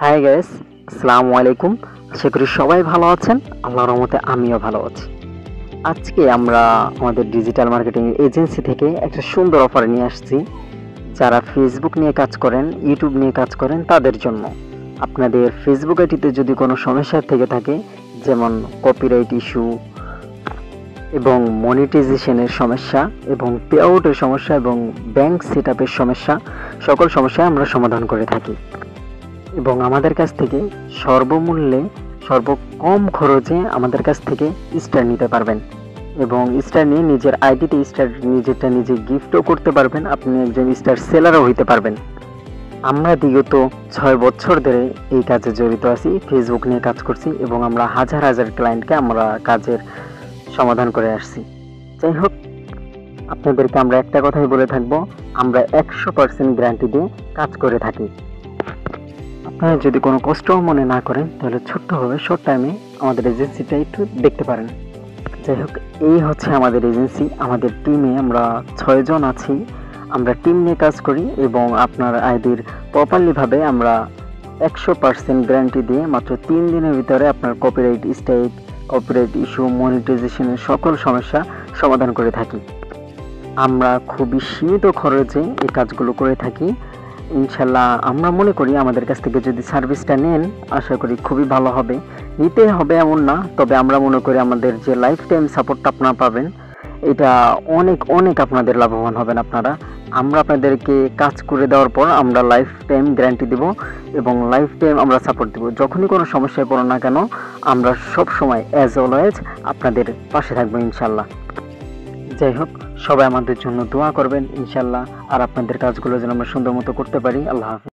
Hi guys, আসসালামু আলাইকুম। আশা করি সবাই ভালো আছেন। আল্লাহর রহমতে আমিও ভালো আছি। আজকে আমরা আমাদের ডিজিটাল মার্কেটিং এজেন্সি থেকে একটা সুন্দর অফার নিয়ে আসছি। যারা ফেসবুক নিয়ে কাজ করেন, ইউটিউব নিয়ে কাজ করেন তাদের জন্য। আপনাদের ফেসবুক আইডিতে যদি কোনো সমস্যা থেকে থাকে, যেমন কপিরাইট ইস্যু এবং মনিটাইজেশনের সমস্যা এবং পে আউটের সমস্যা এবং ব্যাংক সেটআপের সমস্যা, সকল সমস্যা আমরা সমাধান করে থাকি। এবং আমাদের কাছ থেকে সর্বমূল্যে সর্বকম খরচে আমাদের কাছ থেকে স্টার নিতে পারবেন এবং স্টার নিয়ে নিজের আইডিতে স্টার নিজেরটা নিজে গিফটও করতে পারবেন। আপনি একজন স্টার সেলারও হইতে পারবেন। আমরা বিগত 6 বছর ধরে এই কাজে জড়িত আছি, ফেসবুক নিয়ে কাজ করছি এবং আমরা হাজার হাজার ক্লায়েন্টকে আমরা কাজের সমাধান করে আসছি। যাই হোক, আপনাদেরকে আমরা একটা কথাই বলে থাকবো, আমরা 100% গ্যারান্টি দিয়ে কাজ করে থাকি। আপনারা যদি কোনো কষ্টও মনে না করেন তাহলে ছোট্টভাবে শর্ট টাইমে আমাদের এজেন্সিটা একটু দেখতে পারেন। যাই হোক, এই হচ্ছে আমাদের এজেন্সি। আমাদের টিমে আমরা 6 জন আছি। আমরা টিম নিয়ে কাজ করি এবং আপনার আইডির প্রপারলিভাবে আমরা 100% গ্যারান্টি দিয়ে মাত্র 3 দিনের ভিতরে আপনার কপিরাইট স্ট্রাইক, কপিরাইট ইস্যু, মনিটাইজেশনের সকল সমস্যা সমাধান করে থাকি। আমরা খুবই সীমিত খরচে এই কাজগুলো করে থাকি। ইনশাল্লাহ আমরা মনে করি আমাদের কাছ থেকে যদি সার্ভিসটা নেন, আশা করি খুবই ভালো হবে। নিতে হবে এমন না, তবে আমরা মনে করি আমাদের যে লাইফ টাইম সাপোর্টটা আপনারা পাবেন, এটা অনেক অনেক আপনাদের লাভবান হবেন আপনারা। আমরা আপনাদেরকে কাজ করে দেওয়ার পর আমরা লাইফ টাইম গ্যারান্টি দেব এবং লাইফ টাইম আমরা সাপোর্ট দেব। যখনই কোনো সমস্যায় পড়ো না কেন, আমরা সব সময় অ্যাজ অলওয়েজ আপনাদের পাশে থাকবো ইনশাল্লাহ। যাই হোক, সবাই আমাদের জন্য দোয়া করবেন ইনশাল্লাহ, আর আপনাদের কাজগুলো যেন আমরা সুন্দর মতো করতে পারি। আল্লাহ হাফেজ।